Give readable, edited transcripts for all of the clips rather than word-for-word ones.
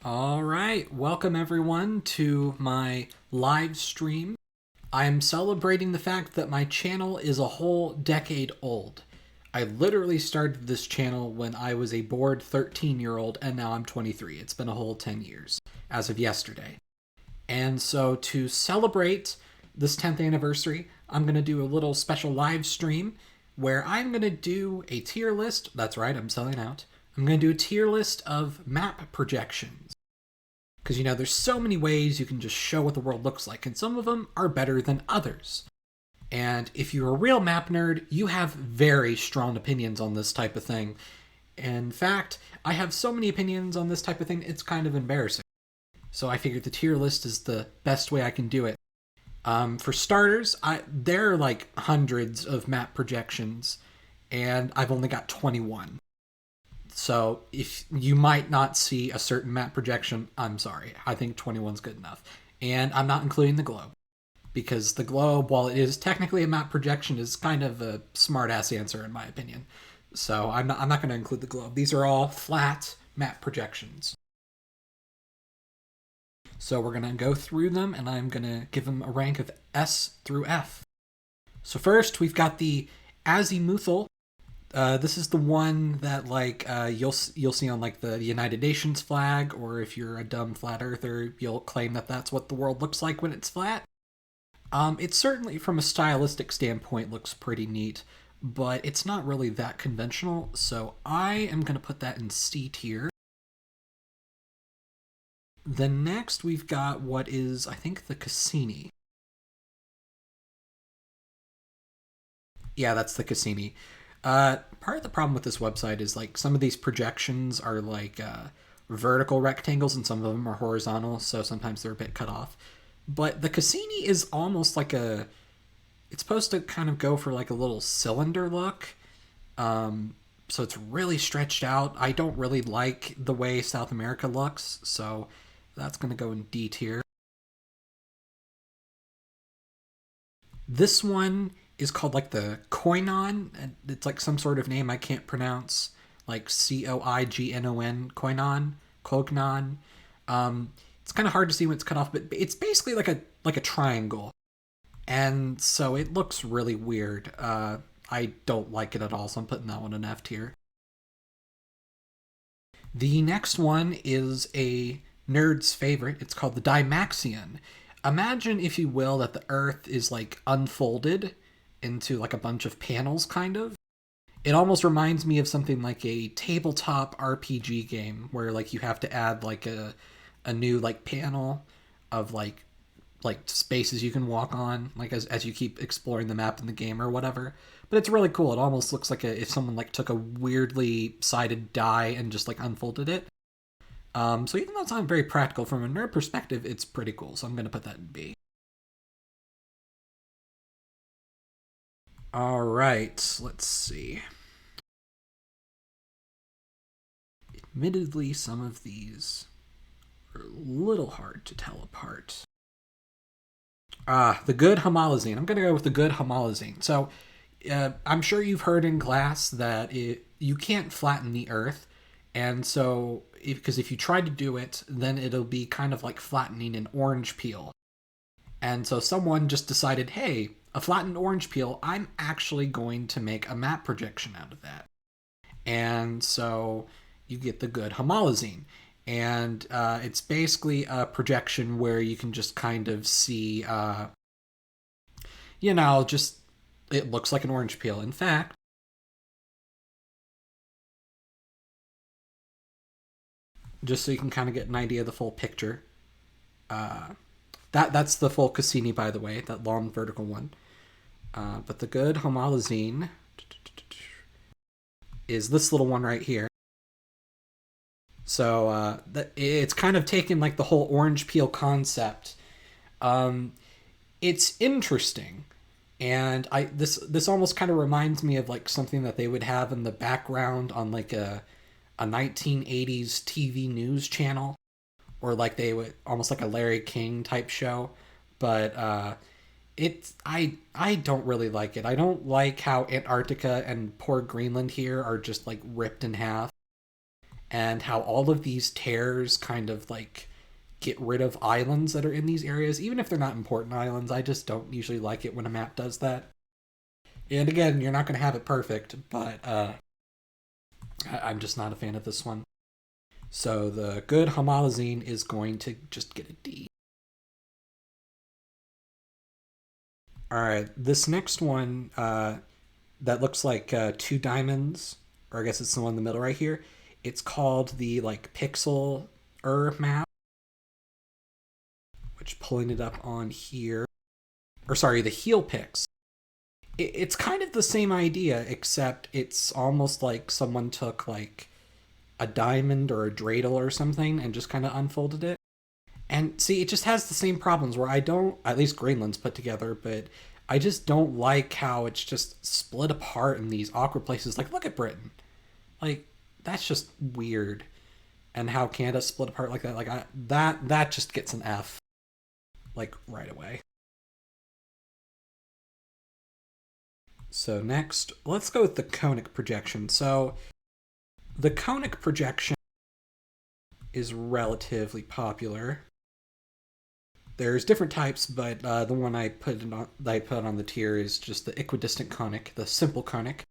All right, welcome everyone to my live stream. I am celebrating the fact that my channel is a whole decade old. I literally started this channel when I was a bored 13-year-old and now I'm 23. It's been a whole 10 years as of yesterday. And so to celebrate this 10th anniversary, I'm going to do a little special live stream where I'm going to do a tier list. That's right, I'm selling out. I'm going to do a tier list of map projections. Because, there's so many ways you can just show what the world looks like, and some of them are better than others. And if you're a real map nerd, you have very strong opinions on this type of thing. In fact, I have so many opinions on this type of thing, it's kind of embarrassing. So I figured the tier list is the best way I can do it. For starters, there are like hundreds of map projections, and I've only got 21. So if you might not see a certain map projection, I'm sorry. I think 21's good enough. And I'm not including the globe. Because the globe, while it is technically a map projection, is kind of a smart-ass answer in my opinion. So I'm not going to include the globe. These are all flat map projections. So we're going to go through them, and I'm going to give them a rank of S through F. So first, we've got the azimuthal. This is the one that you'll see on like the United Nations flag, or if you're a dumb flat earther, you'll claim that that's what the world looks like when it's flat. It certainly, from a stylistic standpoint, looks pretty neat, but it's not really that conventional, so I am going to put that in C tier. Then next we've got what is, I think, the Cassini. Yeah, that's the Cassini. Part of the problem with this website is like some of these projections are like vertical rectangles and some of them are horizontal, so sometimes they're a bit cut off. But the Cassini is almost like it's supposed to kind of go for like a little cylinder look. So it's really stretched out. I don't really like the way South America looks, so that's going to go in D tier. This one is called like the Koinon. It's like some sort of name I can't pronounce, like Coignon, Koinon. It's kind of hard to see when it's cut off, but it's basically like a triangle, and so it looks really weird. I don't like it at all, so I'm putting that one in F tier. The next one is a nerd's favorite. It's called the Dymaxion. Imagine, if you will, that the Earth is like unfolded into like a bunch of panels, kind of. It almost reminds me of something like a tabletop RPG game where like you have to add like a new like panel of like spaces you can walk on, like as you keep exploring the map in the game or whatever. But it's really cool. It almost looks like if someone like took a weirdly sided die and just like unfolded it. So even though it's not very practical from a nerd perspective, it's pretty cool. So I'm going to put that in B. All right, let's see. Admittedly, some of these are a little hard to tell apart. The good homolazine. I'm going to go with the good homolazine. So I'm sure you've heard in class that you can't flatten the Earth. And so, because if you try to do it, then it'll be kind of like flattening an orange peel. And so someone just decided, hey, a flattened orange peel, I'm actually going to make a map projection out of that. And so you get the good homolazine. And it's basically a projection where you can just kind of see, just it looks like an orange peel. In fact, just so you can kind of get an idea of the full picture. That's the full Cassini, by the way, that long vertical one. But the good homolazine is this little one right here. So it's kind of taken like the whole orange peel concept. It's interesting, and this almost kind of reminds me of like something that they would have in the background on like a 1980s TV news channel, or like they would almost like a Larry King type show. But I don't really like it. I don't like how Antarctica and poor Greenland here are just like ripped in half. and how all of these tears kind of like get rid of islands that are in these areas, even if they're not important islands. I just don't usually like it when a map does that. And again, you're not going to have it perfect, but I'm just not a fan of this one. So the good homolazine is going to just get a D. Alright, this next one that looks like 2 diamonds, or I guess it's the one in the middle right here. It's called the like pixel map, which pulling it up on here, or sorry, the heel pix. It's kind of the same idea, except it's almost like someone took like a diamond or a dreidel or something and just kind of unfolded it. And see, it just has the same problems where I don't, at least Greenland's put together, but I just don't like how it's just split apart in these awkward places. Like, look at Britain. Like, that's just weird. And how Canada split apart like that. Like, that just gets an F. Like, right away. So next, let's go with the conic projection. So the conic projection is relatively popular. There's different types, but the one I put on the tier is just the equidistant conic, the simple conic.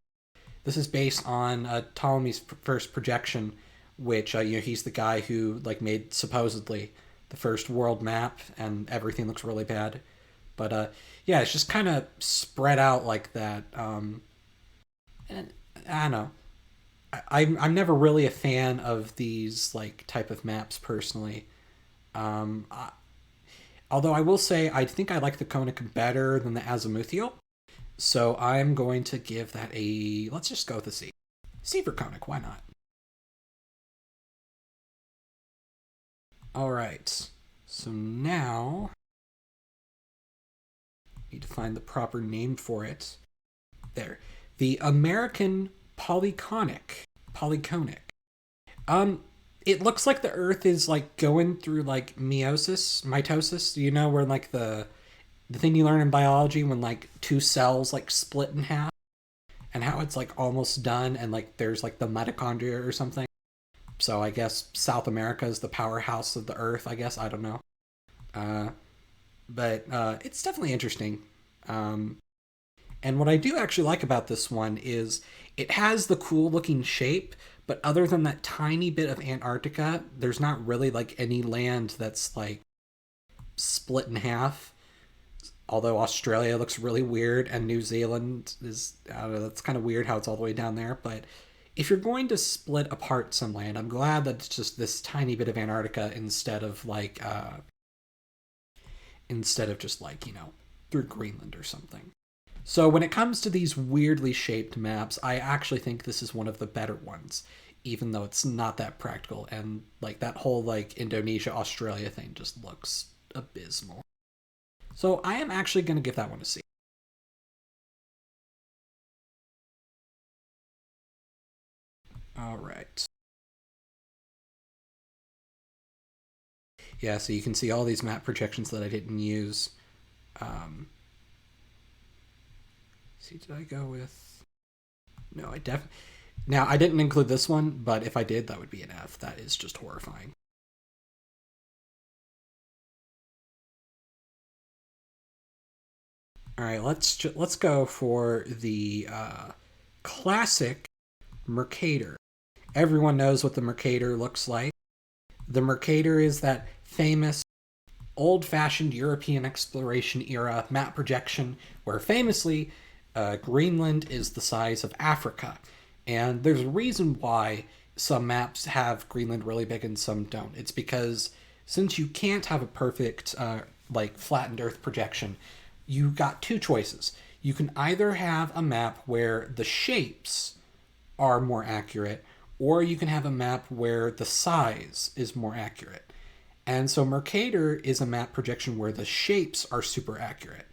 This is based on Ptolemy's first projection, which he's the guy who like made supposedly the first world map, and everything looks really bad. But yeah, it's just kind of spread out like that. And I don't know. I'm never really a fan of these like type of maps personally. Although I will say I think I like the conic better than the azimuthal. So I'm going to give that a, let's just go with a C. C for conic, why not? All right. So now need to find the proper name for it. There. The American polyconic. It looks like the Earth is like going through like mitosis. You know, where like the thing you learn in biology when like 2 cells like split in half, and how it's like almost done, and like there's like the mitochondria or something. So I guess South America is the powerhouse of the Earth. I guess I don't know, but it's definitely interesting. And what I do actually like about this one is it has the cool looking shape, but other than that tiny bit of Antarctica, there's not really like any land that's like split in half. Although Australia looks really weird and New Zealand is, I don't know, that's kind of weird how it's all the way down there. But if you're going to split apart some land, I'm glad that it's just this tiny bit of Antarctica instead of just like, through Greenland or something. So when it comes to these weirdly shaped maps, I actually think this is one of the better ones, even though it's not that practical. And like that whole like Indonesia, Australia thing just looks abysmal. So I am actually going to give that one a C. All right. Yeah, so you can see all these map projections that I didn't use. See, did I go with... No, I definitely... Now, I didn't include this one, but if I did, that would be an F. That is just horrifying. All right, let's go for the classic Mercator. Everyone knows what the Mercator looks like. The Mercator is that famous old-fashioned European exploration era map projection where famously Greenland is the size of Africa. And there's a reason why some maps have Greenland really big and some don't. It's because since you can't have a perfect like flattened Earth projection, you got 2 choices. You can either have a map where the shapes are more accurate, or you can have a map where the size is more accurate. And so Mercator is a map projection where the shapes are super accurate.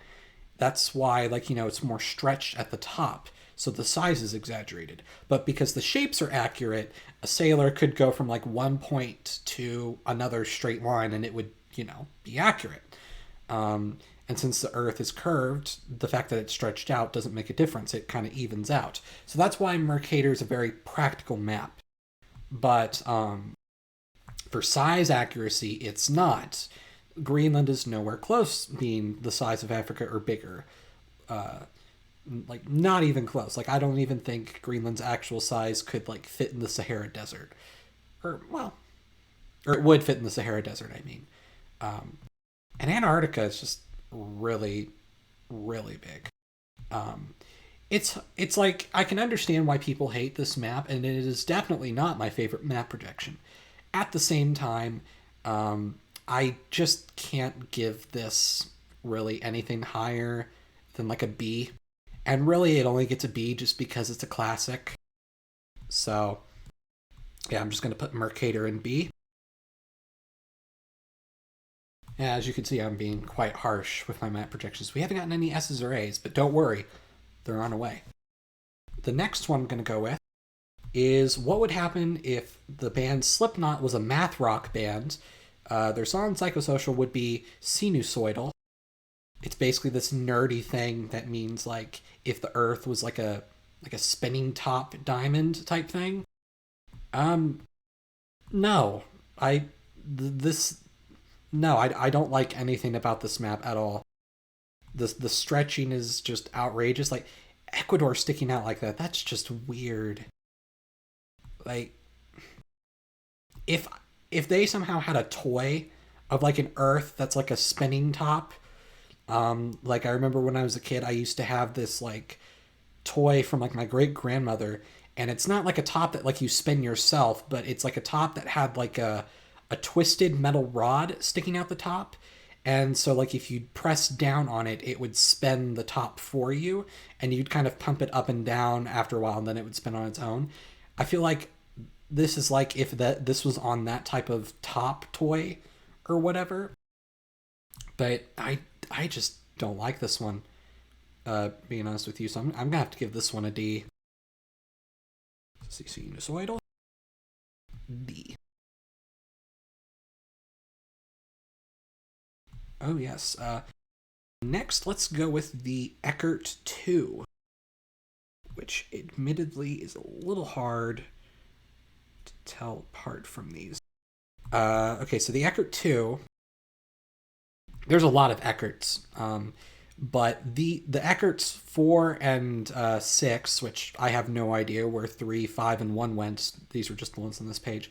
That's why, like, it's more stretched at the top, so the size is exaggerated. But because the shapes are accurate, a sailor could go from like one point to another straight line and it would, be accurate. And since the Earth is curved, the fact that it's stretched out doesn't make a difference. It kind of evens out. So that's why Mercator is a very practical map. But for size accuracy, it's not. Greenland is nowhere close being the size of Africa or bigger. Uh, like not even close. Like I don't even think Greenland's actual size could like fit in the Sahara Desert, or well, or it would fit in the Sahara Desert. I mean, and Antarctica is just really, really big. Um, it's like I can understand why people hate this map, and it is definitely not my favorite map projection. At the same time, I just can't give this really anything higher than like a B. And really, it only gets a B just because it's a classic. So, yeah, I'm just going to put Mercator in B. Yeah, as you can see, I'm being quite harsh with my map projections. We haven't gotten any S's or A's, but don't worry, they're on the way. The next one I'm going to go with is what would happen if the band Slipknot was a math rock band. Their song Psychosocial would be sinusoidal. It's basically this nerdy thing that means like if the Earth was like a spinning top diamond type thing. No, I this no, I don't like anything about this map at all. The stretching is just outrageous. Like Ecuador sticking out like that, that's just weird. Like if they somehow had a toy of like an Earth that's like a spinning top. Like I remember when I was a kid, I used to have this like toy from like my great grandmother, and it's not like a top that like you spin yourself, but it's like a top that had like a twisted metal rod sticking out the top. And so like if you press down on it, it would spin the top for you, and you'd kind of pump it up and down after a while, and then it would spin on its own. I feel like this is like if this was on that type of top toy or whatever. But I just don't like this one. Being honest with you, so I'm gonna have to give this one a D. Sinusoidal D. Oh yes. Next, let's go with the Eckert 2, which admittedly is a little hard to tell apart from these. Okay, so the Eckert 2, there's a lot of Eckerts, but the Eckerts 4 and 6, which I have no idea where 3, 5, and 1 went. These were just the ones on this page.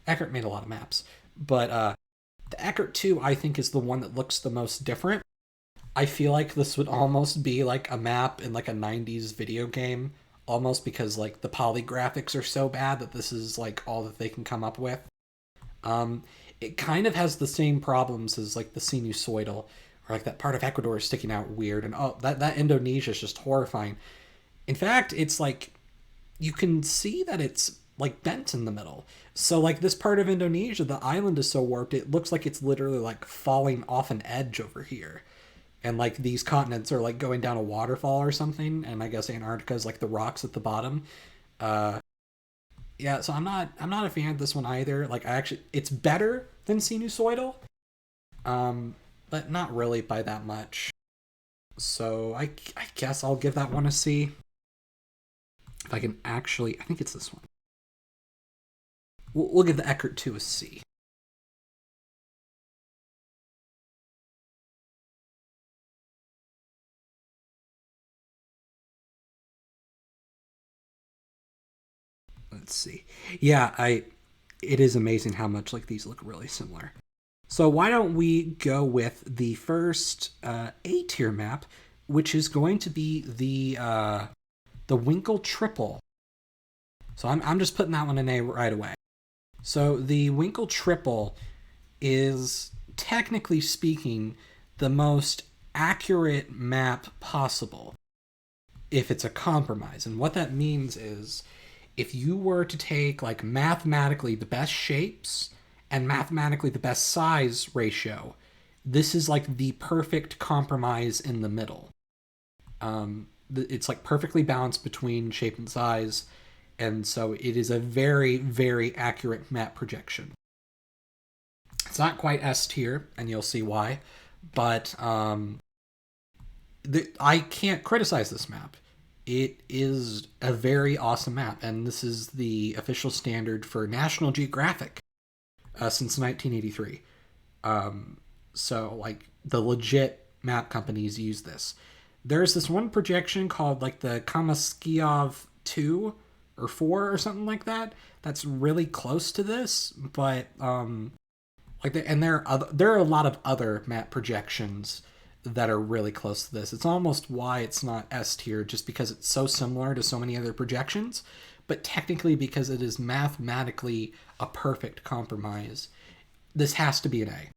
Eckert made a lot of maps, but the Eckert 2, I think, is the one that looks the most different. I feel like this would almost be like a map in like a 90s video game, almost because like the polygraphics are so bad that this is like all that they can come up with. Um, it kind of has the same problems as like the sinusoidal, or like that part of Ecuador is sticking out weird, and oh, that Indonesia is just horrifying. In fact, it's like you can see that it's like bent in the middle. So like this part of Indonesia, the island is so warped, it looks like it's literally like falling off an edge over here. And like these continents are like going down a waterfall or something, and I guess Antarctica is like the rocks at the bottom. Uh, yeah, so I'm not a fan of this one either. Like I actually, it's better than sinusoidal, but not really by that much. So I guess I'll give that one a C. If I can actually, I think it's this one. We'll give the Eckert 2 a C. Let's see. Yeah, it is amazing how much like these look really similar. So why don't we go with the first A tier map, which is going to be the Winkel Tripel. So I'm just putting that one in A right away. So the Winkel Tripel is technically speaking the most accurate map possible if it's a compromise. And what that means is if you were to take like mathematically the best shapes and mathematically the best size ratio, this is like the perfect compromise in the middle. It's like perfectly balanced between shape and size, and so it is a very, very accurate map projection. It's not quite S tier, and you'll see why, but I can't criticize this map. It is a very awesome map, and this is the official standard for National Geographic since 1983. So, like, the legit map companies use this. There's this one projection called, like, the Kamaskiov 2 or 4 or something like that. That's really close to this, but and there are a lot of other map projections that are really close to this. It's almost why it's not S tier, just because it's so similar to so many other projections, but technically because it is mathematically a perfect compromise. This has to be an A.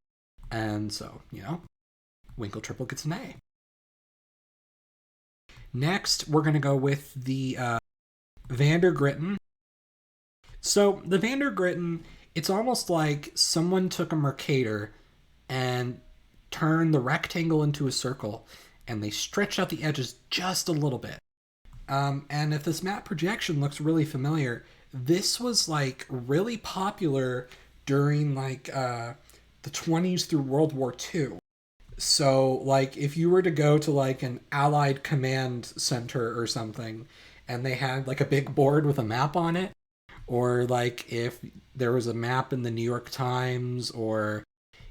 And so, Winkel Tripel gets an A. Next, we're going to go with the Vandergritten. So, the Vandergritten, it's almost like someone took a Mercator and turned the rectangle into a circle, and they stretched out the edges just a little bit. And if this map projection looks really familiar, this was like really popular during like the 20s through World War II. So, like, if you were to go to like an Allied command center or something, and they had like a big board with a map on it, or like if there was a map in the New York Times, or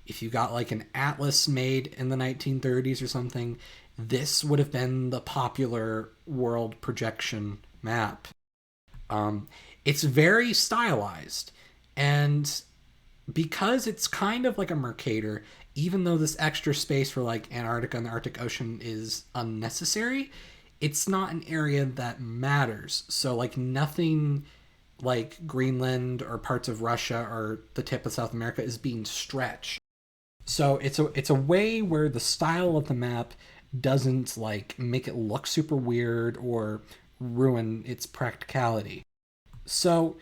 if you got like an atlas made in the 1930s or something, this would have been the popular world projection map. It's very stylized, and because it's kind of like a Mercator, even though this extra space for like Antarctica and the Arctic Ocean is unnecessary, it's not an area that matters. So like nothing like Greenland or parts of Russia or the tip of South America is being stretched. So it's a way where the style of the map doesn't like make it look super weird or ruin its practicality. So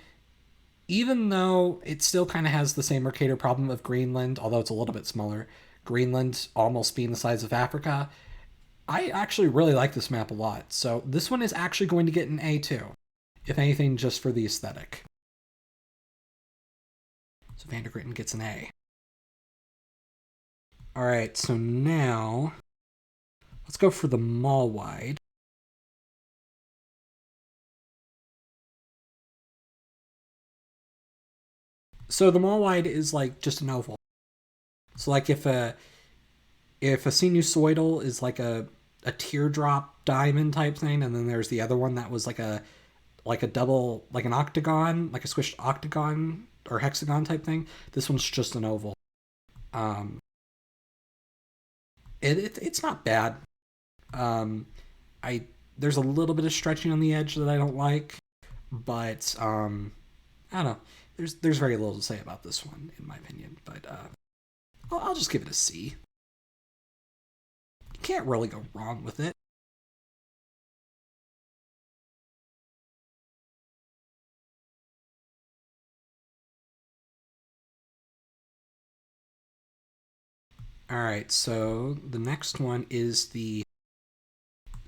even though it still kind of has the same Mercator problem of Greenland, although it's a little bit smaller, Greenland almost being the size of Africa, I actually really like this map a lot. So this one is actually going to get an A too, if anything, just for the aesthetic. So Vandergritten gets an A. All right, so now let's go for the mall wide. So the mall wide is like just an oval. So like if a sinusoidal is like a teardrop diamond type thing, and then there's the other one that was like a double, like an octagon, like a squished octagon or hexagon type thing. This one's just an oval. Um, it's not bad. Um, I There's a little bit of stretching on the edge that I don't like, but I don't know. There's very little to say about this one in my opinion, but I'll just give it a C. You can't really go wrong with it. All right, so the next one is the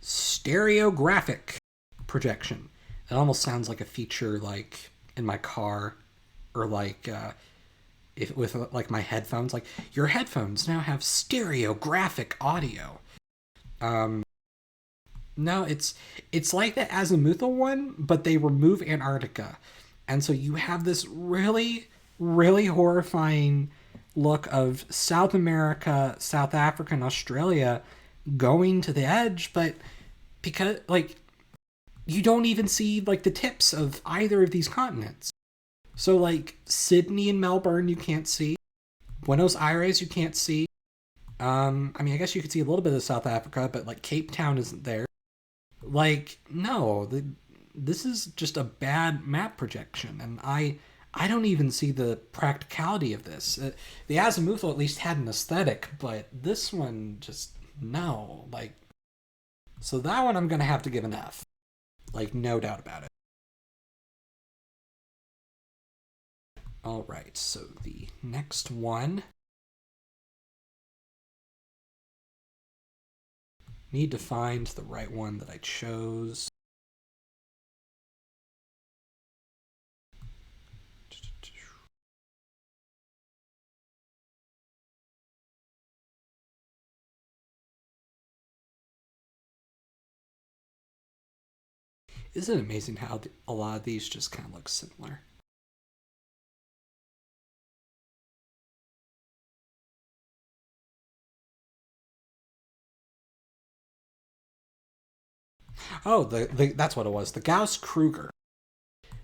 stereographic projection. It almost sounds like a feature like in my car, or like if with like my headphones. Like your headphones now have stereographic audio. Um, no, it's like the Azimuthal one, but they remove Antarctica, and so you have this really horrifying look of South America, South Africa, and Australia going to the edge, but because like you don't even see like the tips of either of these continents. So like Sydney and Melbourne you can't see. Buenos Aires you can't see. I mean I guess you could see a little bit of South Africa, but like Cape Town isn't there. Like no, this is just a bad map projection, and I don't even see the practicality of this. The Azimuthal at least had an aesthetic, but this one just no. Like so that one I'm gonna have to give an F. Like no doubt about it. All right, so the next one. Need to find the right one that I chose. Isn't it amazing how a lot of these just kind of look similar? Oh, that's what it was. The Gauss-Kruger.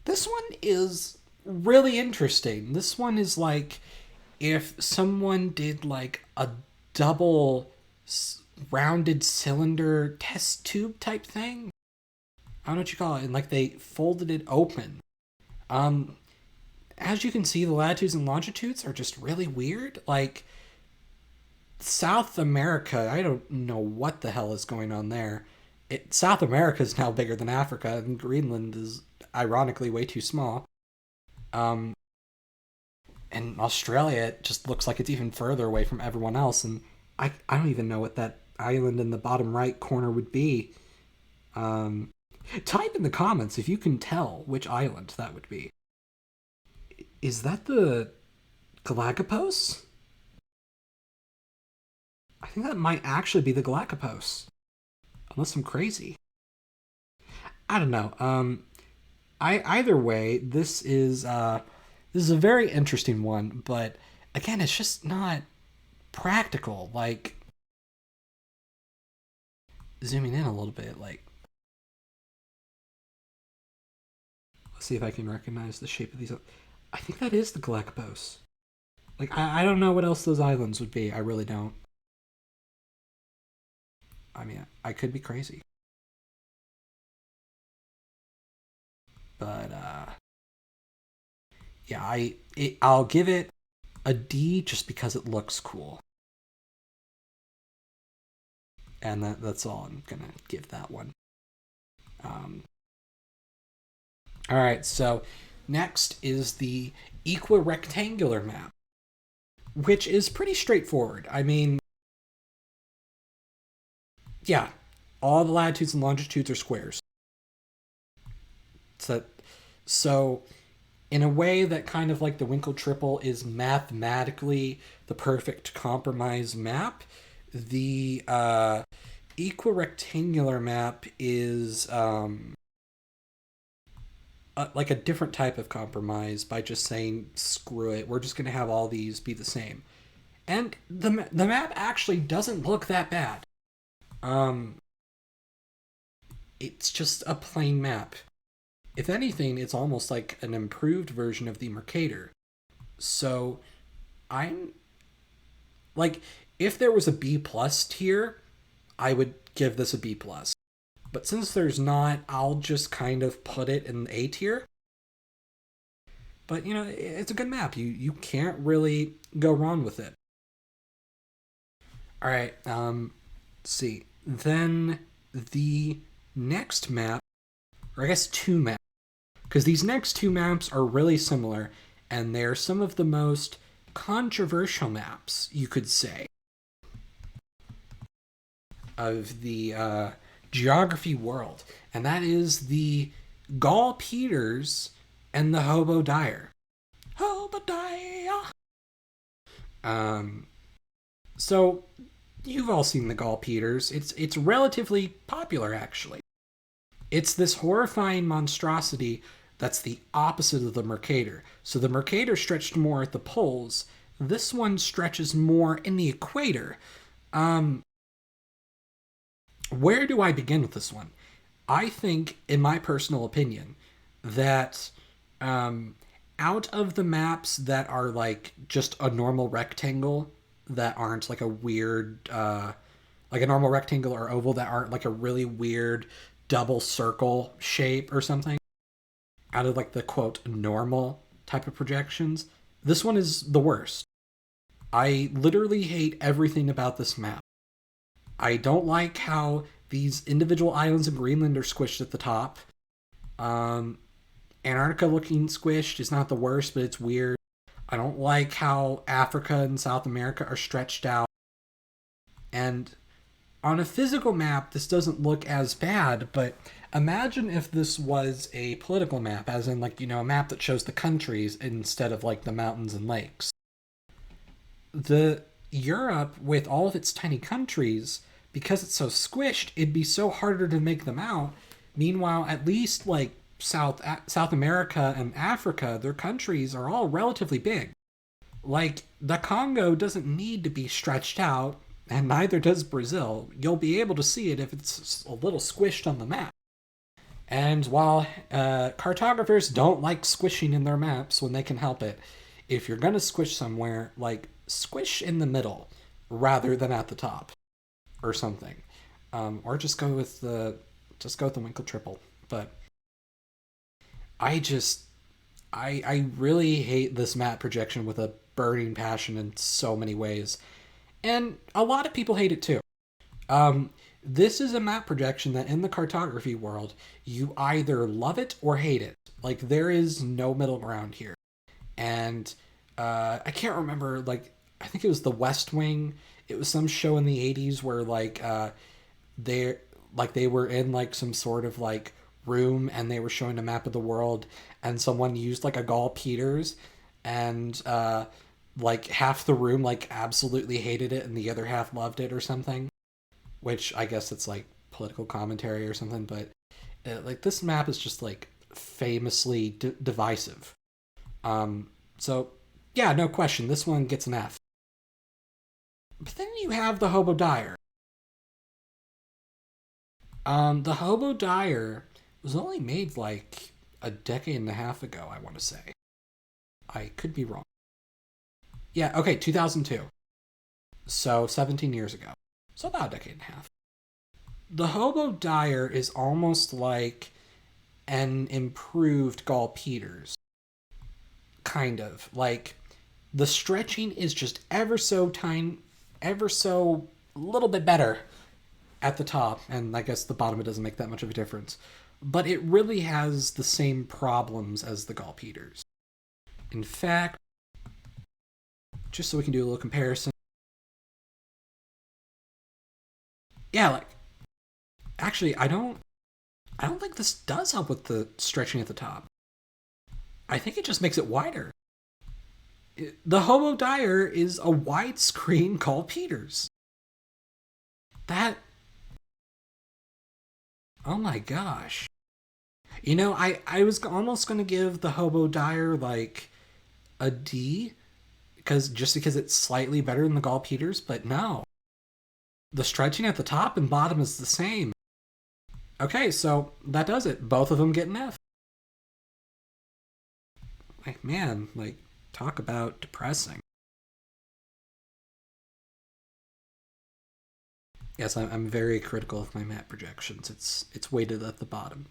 This one is really interesting. This one is like if someone did like a double rounded cylinder test tube type thing. I don't know what you call it. And like they folded it open. Um, as you can see, the latitudes and longitudes are just really weird. Like South America, I don't know what the hell is going on there. South America is now bigger than Africa, and Greenland is ironically way too small. Um, and Australia, it just looks like it's even further away from everyone else. And I don't even know what that island in the bottom right corner would be. Um, Type in the comments if you can tell which island that would be. Is that the Galapagos? I think that might actually be the Galapagos. Unless I'm crazy. I don't know. Either way, this is a very interesting one, but again, it's just not practical. Like zooming in a little bit, like let's see if I can recognize the shape of these. I think that is the Galapagos. Like I don't know what else those islands would be. I really don't. I mean, I could be crazy, but yeah, I'll give it a D just because it looks cool, and that's all I'm gonna give that one. Um, all right, so next is the equirectangular map, which is pretty straightforward. I mean, yeah, all the latitudes and longitudes are squares. So in a way that kind of like the Winkel Tripel is mathematically the perfect compromise map, the equirectangular map is like a different type of compromise by just saying screw it, we're just going to have all these be the same. And the map actually doesn't look that bad. Um, it's just a plain map. If anything, it's almost like an improved version of the Mercator. So I'm like, if there was a B plus tier, I would give this a B plus. But since there's not, I'll just kind of put it in A tier. But you know, it's a good map. You can't really go wrong with it. All right. Let's see. Then the next map, or I guess two maps, because these next two maps are really similar, and they're some of the most controversial maps, you could say, of the geography world, and that is the Gall-Peters and the Hobo-Dyer. Hobo-Dyer! So, you've all seen the Gall-Peters. It's relatively popular, actually. It's this horrifying monstrosity that's the opposite of the Mercator. So the Mercator stretched more at the poles. This one stretches more in the equator. Where do I begin with this one? I think, in my personal opinion, that out of the maps that are like just a normal rectangle, that aren't like a weird, like a normal rectangle or oval, that aren't like a really weird double circle shape or something, out of like the quote normal type of projections, this one is the worst. I literally hate everything about this map. I don't like how these individual islands in Greenland are squished at the top. Antarctica looking squished is not the worst, but it's weird. I don't like how Africa and South America are stretched out. And on a physical map, this doesn't look as bad, but imagine if this was a political map, as in, like, you know, a map that shows the countries instead of, like, the mountains and lakes. The Europe, with all of its tiny countries, because it's so squished, it'd be so harder to make them out, Meanwhile, at least like South America and Africa, their countries are all relatively big. Like, the Congo doesn't need to be stretched out, and neither does Brazil. You'll be able to see it if it's a little squished on the map. And while cartographers don't like squishing in their maps when they can help it, if you're going to squish somewhere, like, squish in the middle rather than at the top or something. Or just go with the Winkel Tripel. But I really hate this map projection with a burning passion in so many ways. And a lot of people hate it too. This is a map projection that in the cartography world, you either love it or hate it. Like, there is no middle ground here. And I can't remember, like, I think it was the West Wing. It was some show in the 80s where, like, they were in, like, some sort of, like, room and they were showing a map of the world and someone used, like, a Gall-Peters and, like, half the room, like, absolutely hated it and the other half loved it or something. Which I guess it's like political commentary or something, but like, this map is just like famously divisive. So yeah, no question, this one gets an F. But then you have the Hobo-Dyer. The Hobo-Dyer was only made like a decade and a half ago, I want to say. I could be wrong. Yeah, okay, 2002. So 17 years ago. So about a decade and a half. The Hobo-Dyer is almost like an improved Gall-Peters. Kind of. Like, the stretching is just ever so little bit better at the top, and I guess the bottom it doesn't make that much of a difference. But it really has the same problems as the Gall-Peters. In fact, just so we can do a little comparison, yeah, like, actually, I don't think this does help with the stretching at the top. I think it just makes it wider. The Hobo-Dyer is a widescreen Gall-Peters. That... Oh my gosh. You know, I was almost going to give the Hobo-Dyer, like, a D, because it's slightly better than the Gall-Peters, but no. The stretching at the top and bottom is the same. Okay, so that does it. Both of them get an F. Like, man, like, talk about depressing. Yes, I'm very critical of my map projections. It's weighted at the bottom.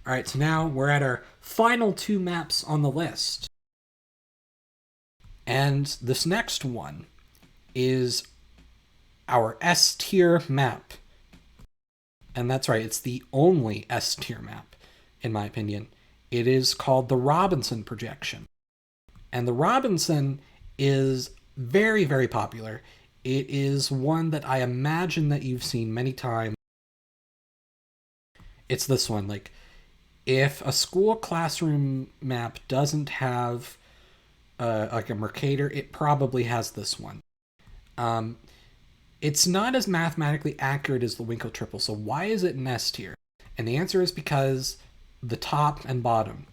All right, so now we're at our final two maps on the list. And this next one is our S tier map. And that's right, it's the only S tier map, in my opinion. It is called the Robinson projection. And the Robinson is very, very popular. It is one that I imagine that you've seen many times. It's this one. Like, if a school classroom map doesn't have like a Mercator, it probably has this one. It's not as mathematically accurate as the Winkel Tripel, so why is it an S tier? And the answer is because the top and bottom.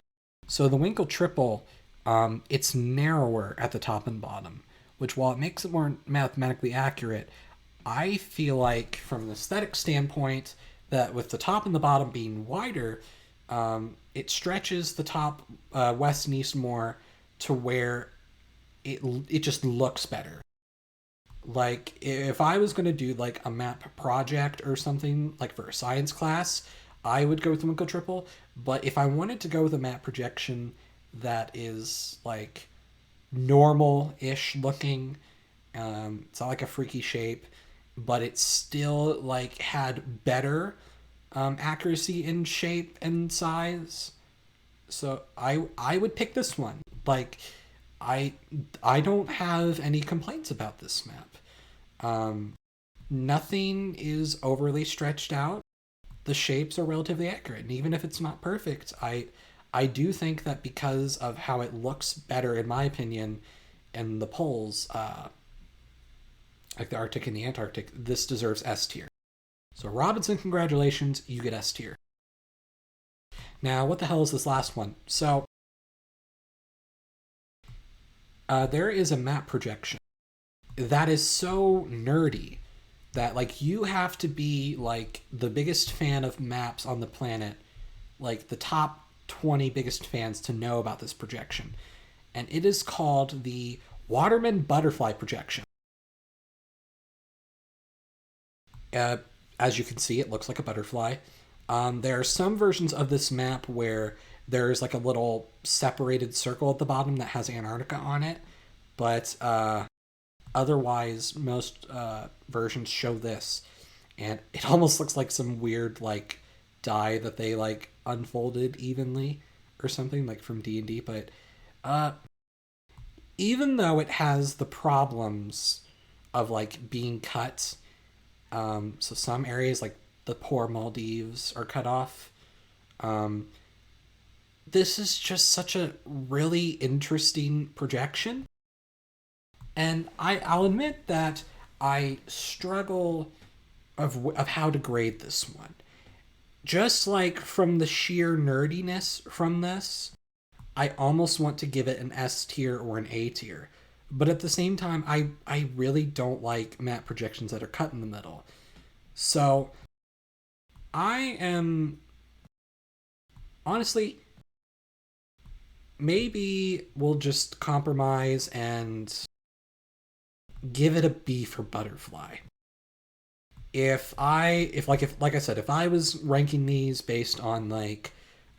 So the Winkel Tripel, it's narrower at the top and bottom, which, while it makes it more mathematically accurate, I feel like from an aesthetic standpoint that with the top and the bottom being wider, it stretches the top west and east more to where it just looks better. Like, if I was going to do like a map project or something, like for a science class, I would go with the Winkel Tripel. But if I wanted to go with a map projection that is like normal-ish looking, it's not like a freaky shape, but it still like had better accuracy in shape and size, so I would pick this one. Like, I don't have any complaints about this map. Nothing is overly stretched out. The shapes are relatively accurate, and even if it's not perfect, I do think that because of how it looks better, in my opinion, in the poles, like the Arctic and the Antarctic, this deserves S tier. So Robinson, congratulations, you get S tier. Now, what the hell is this last one? So, there is a map projection that is so nerdy that, like, you have to be, like, the biggest fan of maps on the planet, like, the top 20 biggest fans to know about this projection. And it is called the Waterman butterfly projection. Uh, as you can see, it looks like a butterfly. There are some versions of this map where there's like a little separated circle at the bottom that has Antarctica on it, but otherwise, most versions show this, and it almost looks like some weird like die that they like unfolded evenly or something like from D&D. But uh, even though it has the problems of like being cut, so some areas like the poor Maldives are cut off. Um, this is just such a really interesting projection. And I'll admit that I struggle of how to grade this one. Just like from the sheer nerdiness from this, I almost want to give it an S tier or an A tier. But at the same time, I really don't like map projections that are cut in the middle. So I am honestly, maybe we'll just compromise and give it a B for butterfly. If I said, if I was ranking these based on like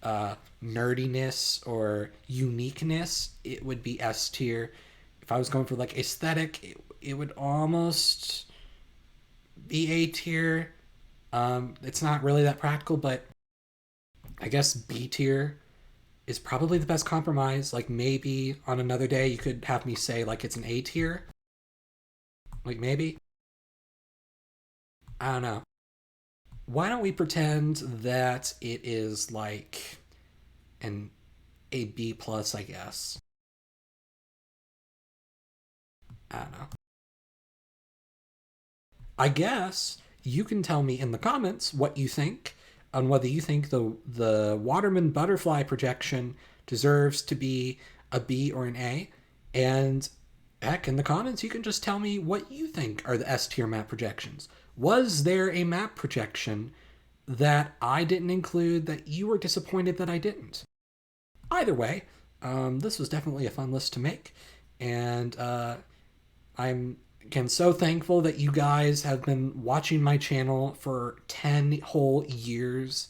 nerdiness or uniqueness, it would be S tier. If I was going for like aesthetic, it would almost be A tier. It's not really that practical, but I guess B tier is probably the best compromise. Like maybe on another day you could have me say like it's an A tier. Like maybe. I don't know. Why don't we pretend that it is like an a B plus, I guess. I don't know. I guess you can tell me in the comments what you think on whether you think the Waterman butterfly projection deserves to be a B or an A. And heck, in the comments, you can just tell me what you think are the S tier map projections. Was there a map projection that I didn't include that you were disappointed that I didn't? Either way, this was definitely a fun list to make. And I'm again so thankful that you guys have been watching my channel for 10 whole years.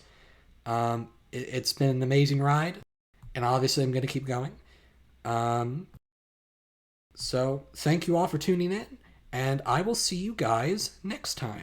It's been an amazing ride, and obviously I'm going to keep going. Um, so thank you all for tuning in, and I will see you guys next time.